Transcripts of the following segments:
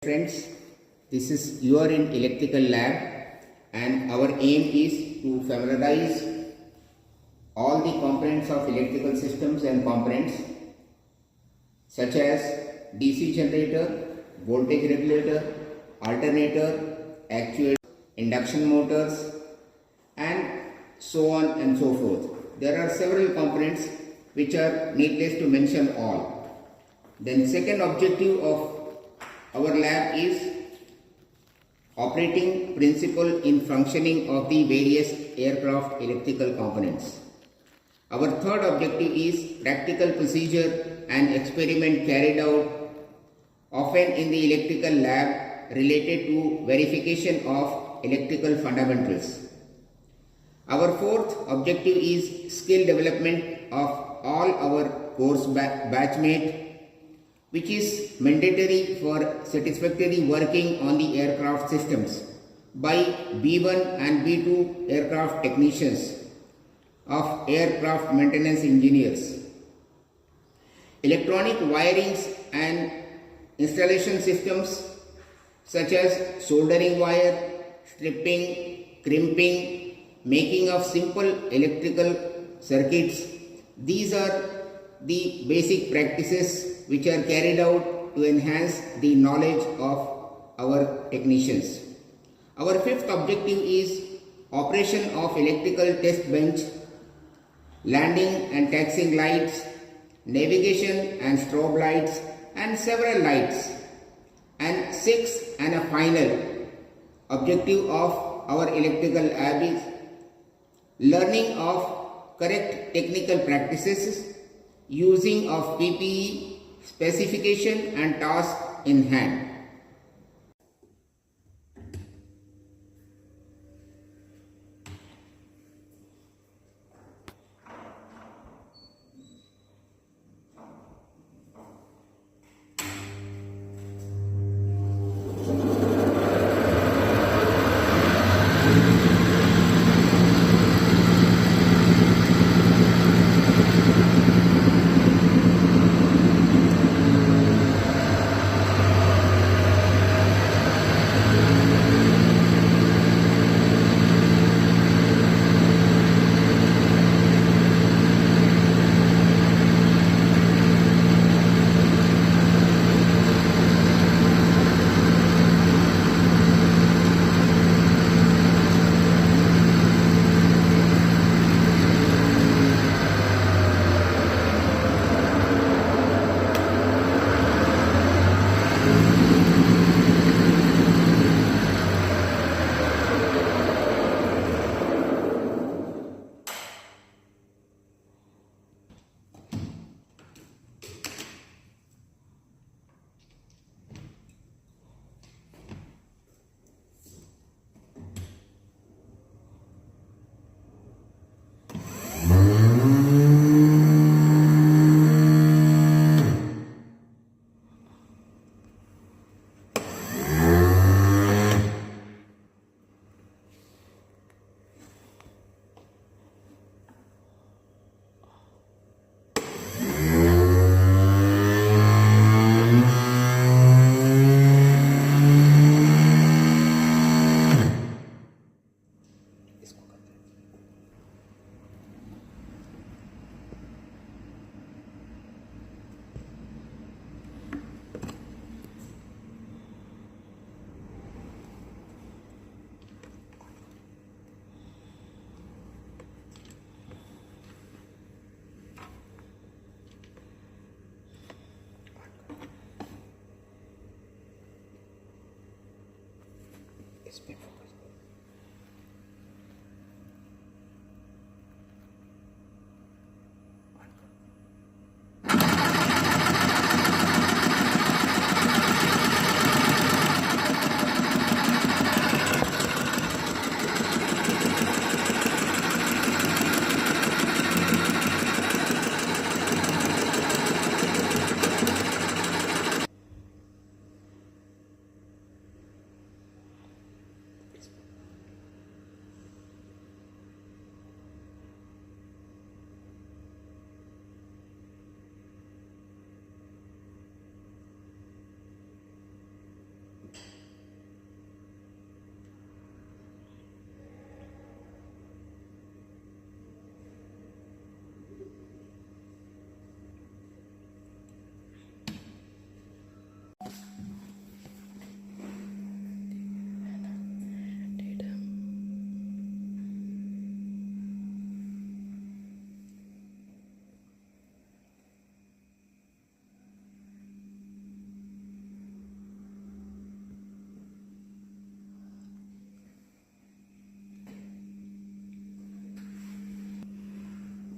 Friends, this is you are in electrical lab and our aim is to familiarize all the components of electrical systems and components such as DC generator, voltage regulator, alternator, actuator, induction motors and so on and so forth. There are several components which are needless to mention all. Then second objective of our lab is operating principle in functioning of the various aircraft electrical components. Our third objective is practical procedure and experiment carried out often in the electrical lab related to verification of electrical fundamentals. Our fourth objective is skill development of all our course batchmates, which is mandatory for satisfactory working on the aircraft systems by B1 and B2 aircraft technicians of aircraft maintenance engineers. Electronic wirings and installation systems such as soldering wire, stripping, crimping, making of simple electrical circuits. These are the basic practices which are carried out to enhance the knowledge of our technicians. Our fifth objective is operation of electrical test bench, landing and taxiing lights, navigation and strobe lights and several lights. And sixth and a final objective of our electrical lab is learning of correct technical practices, using of PPE, specification and task in hand.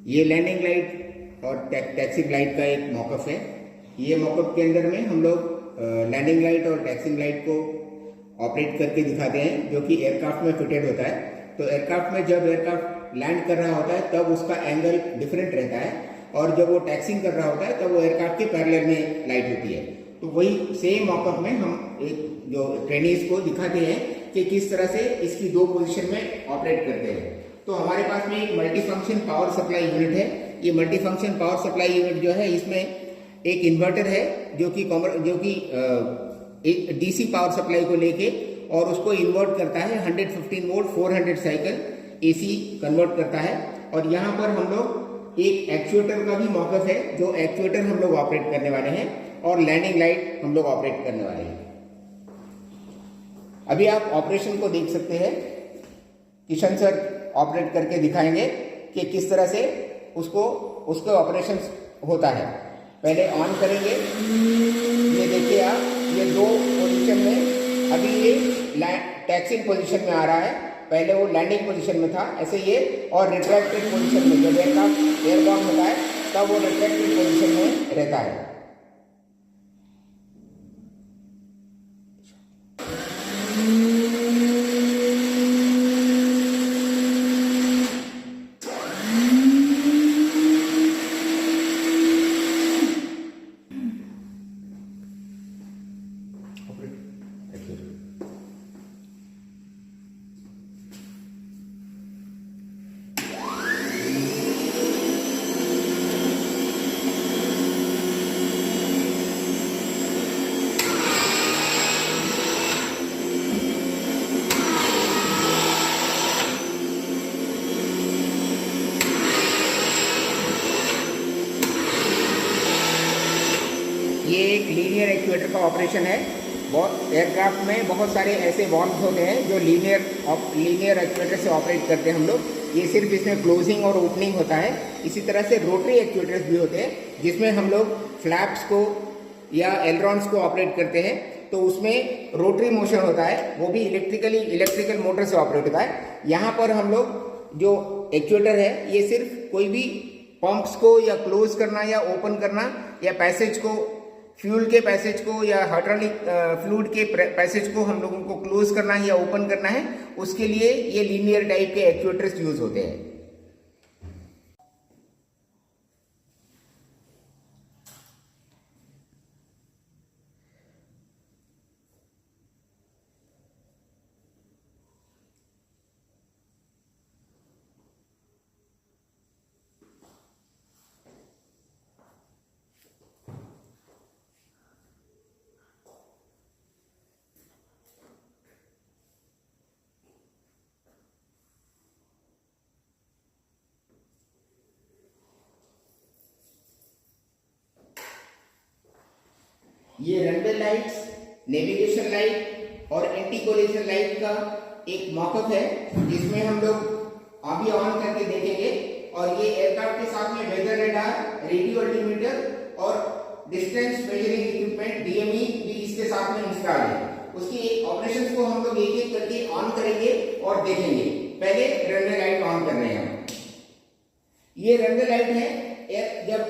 ये landing light और taxi light का एक mock-up है। ये mock-up के अंदर में हम लोग लैंडिंग लाइट और टैक्सिंग लाइट को ऑपरेट करके दिखाते हैं, जो कि एयरक्राफ्ट में फिटेड होता है। तो एयरक्राफ्ट में जब एयरक्राफ्ट लैंड कर रहा होता है तब उसका एंगल डिफरेंट रहता है, और जब वो टैक्सिंग कर रहा होता है तब वो एयरक्राफ्ट के पैरेलल में लाइट होती है। तो वही सेम मॉकअप में हम एक जो ट्रेनीज को दिखाते हैं कि किस तरह से इसकी दो पोजीशन में ऑपरेट करते हैं। तो हमारे पास में एक multi function power supply unit है। ये multi function power supply unit जो है, इसमें एक इन्वर्टर है जो कि डीसी पावर सप्लाई को लेके और उसको इन्वर्ट करता है 115 वोल्ट 400 साइकिल एसी कन्वर्ट करता है। और यहाँ पर हम लोग एक एक्चुएटर का भी मॉकअप है, जो एक्चुएटर हम लोग ऑपरेट करने वाले हैं, और लैंडिंग लाइट हम लोग ऑपरेट करने वाले हैं। अभी आप ऑपरेशन को देख सकते हैं। किशन सर ऑपरेट करके दिखाएंगे कि किस तरह से उसको ऑपरेशन होता है। पहले ऑन करेंगे, ये देखिए आप, ये दो पोजीशन में, अभी ये टैक्सिंग पोजीशन में आ रहा है, पहले वो लैंडिंग पोजीशन में था ऐसे ये, और रिट्रैक्टेड पोजीशन में, जब एयरक्राफ्ट एयरबॉर्न होता है तब वो रिट्रैक्टेड पोजीशन में रहता है। ये एक लीनियर एक्चुएटर का ऑपरेशन है। बहुत एयरक्राफ्ट में बहुत सारे ऐसे वाल्व्स होते हैं जो लीनियर एक्चुएटर से ऑपरेट करते हैं हम लोग। ये सिर्फ इसमें क्लोजिंग और ओपनिंग होता है। इसी तरह से रोटरी एक्चुएटर्स भी होते हैं जिसमें हम लोग फ्लैप्स को या एलरॉन्स को ऑपरेट करते हैं, तो उसमें रोटरी मोशन होता है, वो भी इलेक्ट्रिकल मोटर से ऑपरेट होता है। यहाँ पर हम लोग जो एक्चुएटर है, ये सिर्फ कोई भी पंप्स को या क्लोज करना या ओपन करना, या पैसेज को, फ्यूल के पैसेज को या हाइड्रोलिक फ्लूइड के पैसेज को हम लोगों को क्लोज करना है या ओपन करना है, उसके लिए ये लीनियर टाइप के एक्चुएटर्स यूज होते हैं। ये रनवे लाइट्स, नेविगेशन लाइट और एंटी कोलिजन लाइट का एक मॉकअप है, जिसमें हम लोग अभी ऑन करके देखेंगे। और ये एयरक्राफ्ट के साथ में वेदर रेडार, रेडियो अल्टीमीटर और डिस्टेंस मेजरिंग इक्विपमेंट डीएमई भी इसके साथ में इंस्टॉल है। उसकी ऑपरेशंस को हम लोग एक एक करके ऑन करेंगे और देखेंगे। पहले रनवे लाइट ऑन कर रहे हैं। ये रनवे लाइट है, जब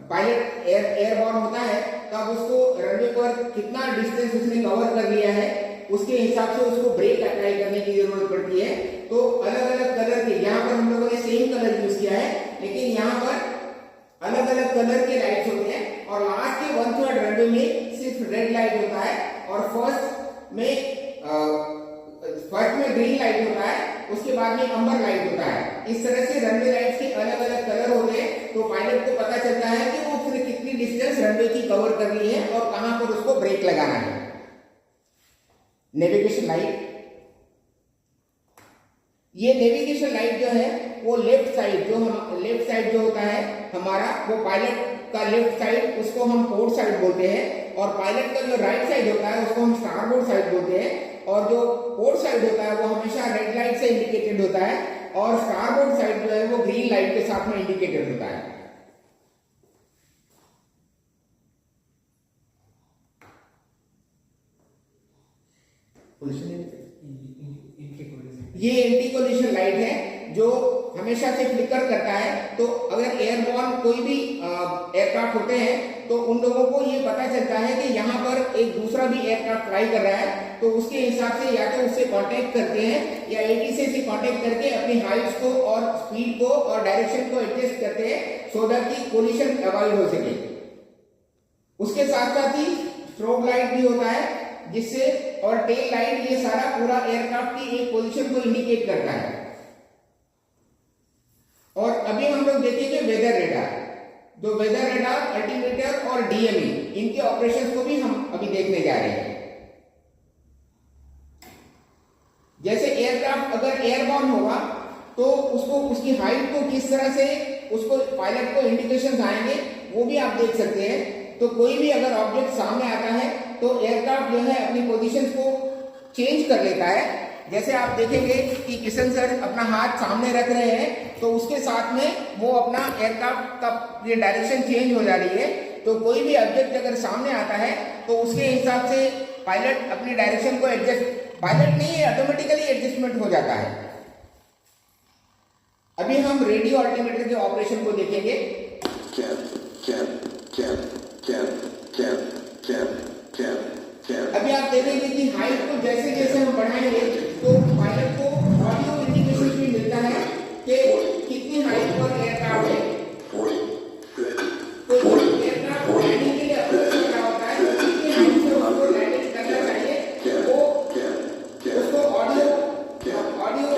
पायलट एयरबॉर्न होता है तब उसको रनवे पर कितना डिस्टेंस उसने कवर कर लिया है, उसके हिसाब से उसको ब्रेक अप्लाई करने की जरूरत पड़ती है। तो अलग अलग कलर के, यहाँ पर हम लोगों ने सेम कलर यूज किया है, लेकिन यहाँ पर अलग अलग कलर के लाइट्स होते हैं। और लास्ट के 1/3 रनवे में सिर्फ रेड लाइट होता है, और फर्स्ट में ग्रीन लाइट होता है, उसके बाद में अम्बर लाइट होता है। इस तरह से रनवे लाइट्स के अलग अलग कलर होते हैं, तो पायलट को पता चलता है कि वो उसने कितनी डिस्टेंस रनवे की कवर कर ली है और कहां पर उसको ब्रेक लगाना है। नेविगेशन लाइट, ये नेविगेशन लाइट जो है वो लेफ्ट साइड जो होता है हमारा, वो पायलट का लेफ्ट साइड, उसको हम पोर्ट साइड बोलते हैं। और पायलट का जो राइट साइड होता है उसको हम स्टारबोर्ड साइड बोलते हैं। और जो पोर्ट साइड होता है वो हमेशा रेड लाइट से इंडिकेटेड होता है, और स्टारबोर्ड साइड जो है वो ग्रीन लाइट के साथ में इंडिकेटेड होता है। ये एंटी कोलिजन लाइट है, जो हमेशा से फ्लिकर करता है। तो अगर एयरबॉर्न कोई भी एयरक्राफ्ट होते हैं तो उन लोगों को ये पता चलता है कि यहाँ पर एक दूसरा भी एयरक्राफ्ट फ्लाई कर रहा है, तो उसके हिसाब से या तो उससे कांटेक्ट करते हैं या एटीसी से कांटेक्ट करके अपनी हाइट्स को और स्पीड को और डायरेक्शन को एडजस्ट करते हैं सो दैट की कोलिशन अवॉइड हो सके। उसके साथ साथ ही स्ट्रोब लाइट भी होता है जिससे, और टेल लाइट, ये सारा पूरा एयरक्राफ्ट की एक पोजीशन को इंडिकेट करता है। और अभी हम लोग देखेंगे वेदर रेडार। जो वेदर रेडार, अल्टीमीटर और डीएमई, इनके ऑपरेशंस को भी हम अभी देखने जा रहे हैं। जैसे एयरक्राफ्ट अगर एयरबॉर्न होगा तो उसको, उसकी हाइट को किस तरह से उसको पायलट को इंडिकेशंस आएंगे वो भी आप देख सकते हैं। तो कोई भी अगर ऑब्जेक्ट सामने आता है तो एयरक्राफ्ट जो है अपनी पोजीशंस को चेंज कर लेता है। जैसे आप देखेंगे कि किशन सर अपना हाथ सामने रख रहे हैं तो उसके साथ में वो अपना एयरक्राफ्ट का ये डायरेक्शन चेंज हो जा रही है। तो कोई भी ऑब्जेक्ट अगर सामने आता है तो उसके हिसाब से पायलट अपनी डायरेक्शन को एडजस्ट, पायलट नहीं है, ऑटोमेटिकली एडजस्टमेंट हो जाता है। अभी हम रेडियो अल्टीमीटर के ऑपरेशन को देखेंगे। अभी आप देखेंगे कि हाइट को जैसे जैसे हम बढ़ाएंगे तो पायलट को ऑडियो इंडिकेशन भी मिलता है कि कितनी हाइट पर एयरक्राफ्ट है। तो एयरक्राफ्ट लैंडिंग के लिए अप्रोच कर रहा होता है, कितनी हाइट से उसको लैंडिंग करना चाहिए वो उसको ऑडियो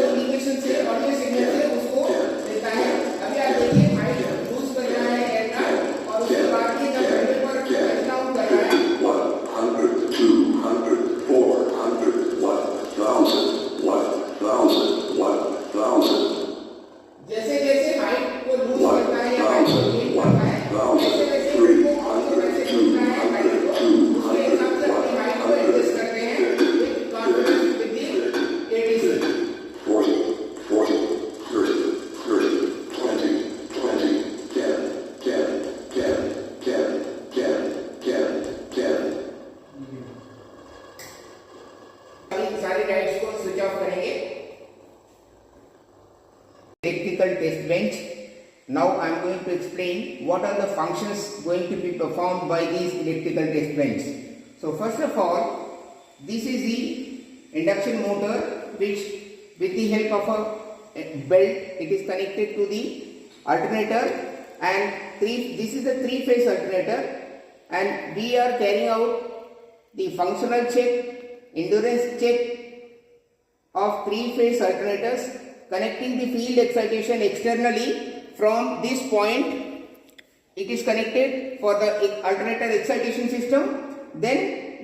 इंडिकेशन से, ऑडियो सिग्नल से उसको देता है। अभी आप देखिए हाइट लूज कर रहा है एयरक्राफ्ट और उसके बाद ये जब रनवे पर टच डाउन कर रहा है 100, 200, 400, 1000. जैसे जैसे हाइट को लूज करता है या हाइट को गेन करता है, वैसे वैसे उसको ऑडियो मैसेज मिलता है पायलट को, उसके हिसाब से अपनी हाइट को एडजस्ट करते हैं with confidence with the ATC. 40, 40, 30, 30, 20, 20, 10, 10, 10, 10, 10, 10, 10. सारी लाइट्स को स्विच ऑफ करेंगे। Electrical test bench. Now I am going to explain what are the functions going to be performed by these electrical test bench. So first of all, this is the induction motor which with the help of a belt it is connected to the alternator, and this is the three-phase alternator, and we are carrying out the functional check, endurance check of three-phase alternators, connecting the field excitation externally from this point. It is connected for the alternator excitation system. Then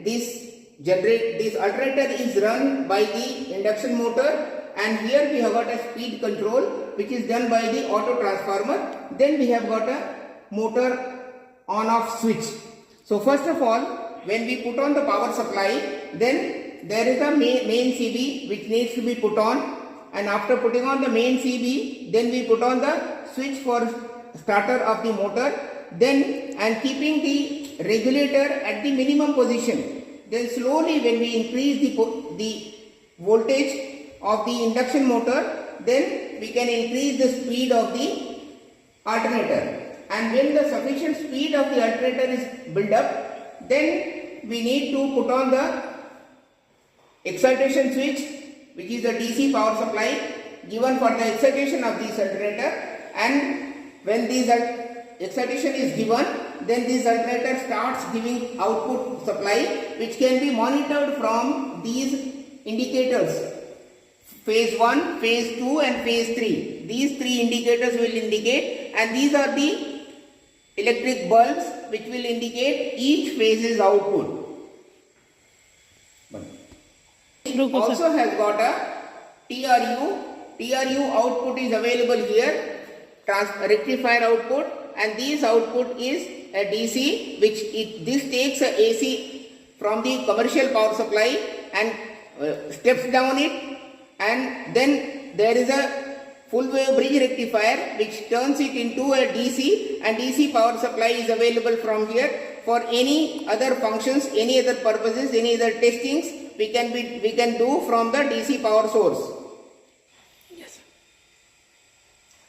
this alternator is run by the induction motor, and here we have got a speed control which is done by the auto transformer. Then we have got a motor on off switch. So first of all, when we put on the power supply, then there is a main CB which needs to be put on. And after putting on the main CB, then we put on the switch for starter of the motor, then and keeping the regulator at the minimum position. Then slowly when we increase the voltage of the induction motor, then we can increase the speed of the alternator. And when the sufficient speed of the alternator is built up, then we need to put on the excitation switch, which is a DC power supply given for the excitation of this alternator. And when this excitation is given, then this alternator starts giving output supply, which can be monitored from these indicators: phase 1, phase 2 and phase 3. These three indicators will indicate, and these are the electric bulbs which will indicate each phase's output. Also has got a TRU output is available here, rectifier output, and this output is a DC, which this takes a AC from the commercial power supply and steps down it, and then there is a full wave bridge rectifier which turns it into a DC, and DC power supply is available from here for any other functions, any other purposes, any other testings we can do from the DC power source. Yes.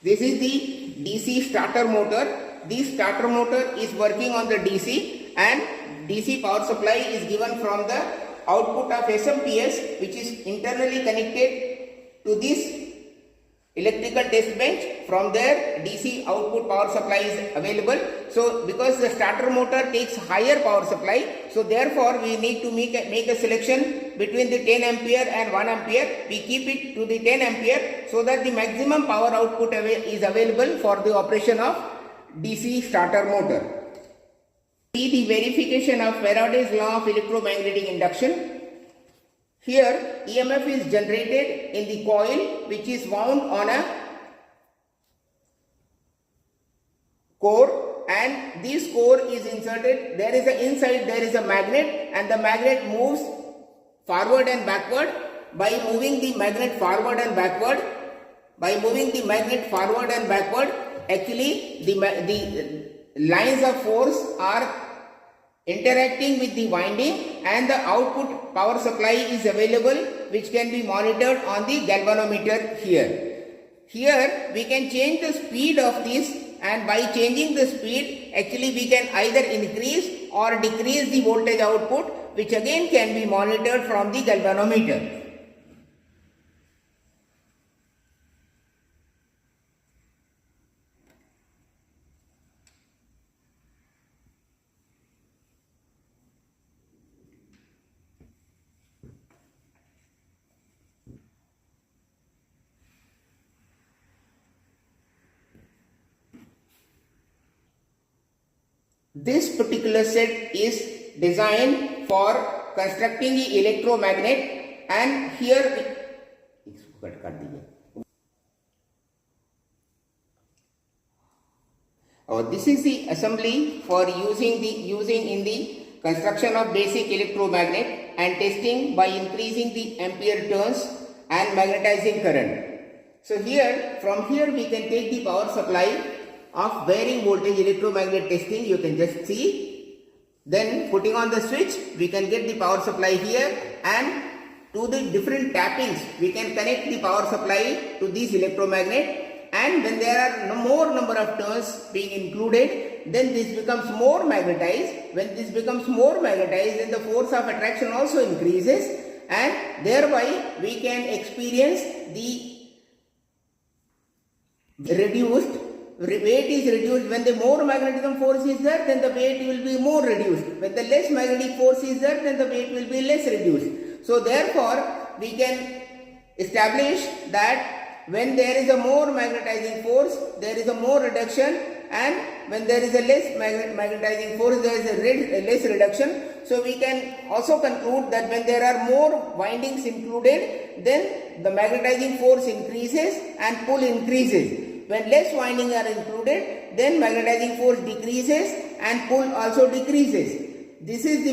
This is the DC starter motor. This starter motor is working on the DC, and DC power supply is given from the output of SMPS, which is internally connected to this electrical test bench. From there DC output power supply is available. So because the starter motor takes higher power supply, so therefore we need to make a selection between the 10 ampere and 1 ampere. We keep it to the 10 ampere so that the maximum power output is available for the operation of DC starter motor. See the verification of Faraday's law of electromagnetic induction. Here EMF is generated in the coil, which is wound on a core, and this core is inserted. Inside there is a magnet, and the magnet moves forward and backward. By moving the magnet forward and backward, actually the lines of force are interacting with the winding, and the output power supply is available, which can be monitored on the galvanometer here. Here we can change the speed of this, and by changing the speed actually we can either increase or decrease the voltage output, which again can be monitored from the galvanometer. This particular set is designed for constructing the electromagnet, and here this is the assembly for using in the construction of basic electromagnet and testing by increasing the ampere turns and magnetizing current. So from here we can take the power supply of varying voltage electromagnet testing. You can just see, then putting on the switch we can get the power supply here, and to the different tappings we can connect the power supply to this electromagnet, and when there are more number of turns being included, then this becomes more magnetized. When this becomes more magnetized, then the force of attraction also increases, and thereby we can experience the weight is reduced. When the more magnetism force is there, then the weight will be more reduced. When the less magnetic force is there, then the weight will be less reduced. So therefore we can establish that when there is a more magnetizing force, there is a more reduction, and when there is a less magnetizing force, there is a less reduction. So we can also conclude that when there are more windings included, then the magnetizing force increases and pull increases. When less windings are included, then magnetizing force decreases and pull also decreases. This is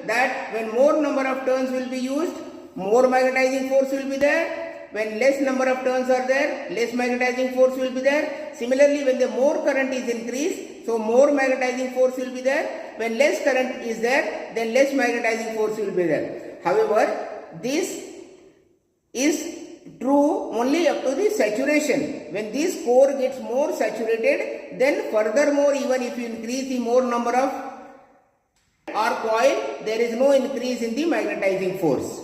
that when more number of turns will be used, more magnetizing force will be there. When less number of turns are there, less magnetizing force will be there. Similarly, when the more current is increased, so more magnetizing force will be there. When less current is there, then less magnetizing force will be there. However, this is true only up to the saturation. When this core gets more saturated, then furthermore, even if you increase the more number of coil, there is no increase in the magnetizing force.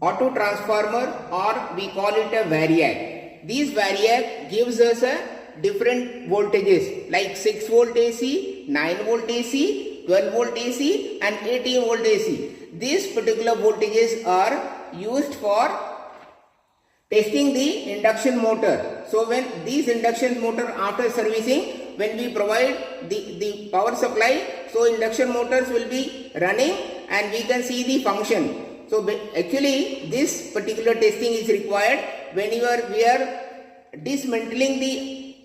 Auto transformer, or we call it a variac. This variac gives us a different voltages like 6 volt AC, 9 volt AC, 12 volt AC and 18 volt AC. These particular voltages are used for testing the induction motor. So when these induction motor, after servicing, when we provide the power supply, so induction motors will be running and we can see the function. So actually this particular testing is required whenever we are dismantling the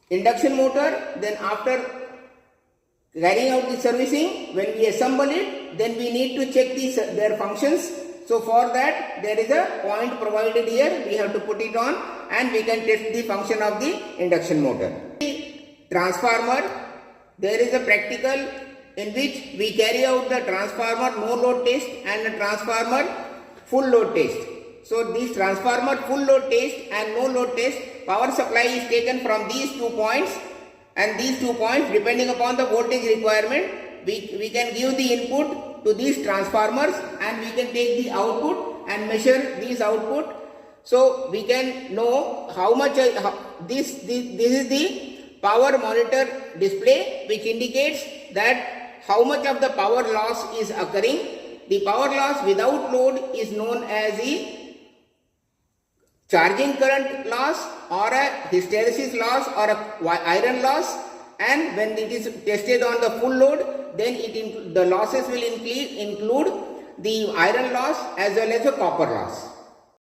induction motor. Then after carrying out the servicing, when we assemble it, then we need to check their functions. So for that there is a point provided here, we have to put it on and we can test the function of the induction motor. Transformer, there is a practical in which we carry out the transformer no load test and the transformer full load test. So this transformer full load test and no load test, power supply is taken from these 2 points, and these 2 points, depending upon the voltage requirement, we can give the input to these transformers and we can take the output and measure these output. So we can know how much this is the power monitor display, which indicates that how much of the power loss is occurring. The power loss without load is known as the charging current loss or a hysteresis loss or a iron loss, and when it is tested on the full load, then the losses will include the iron loss as well as the copper loss.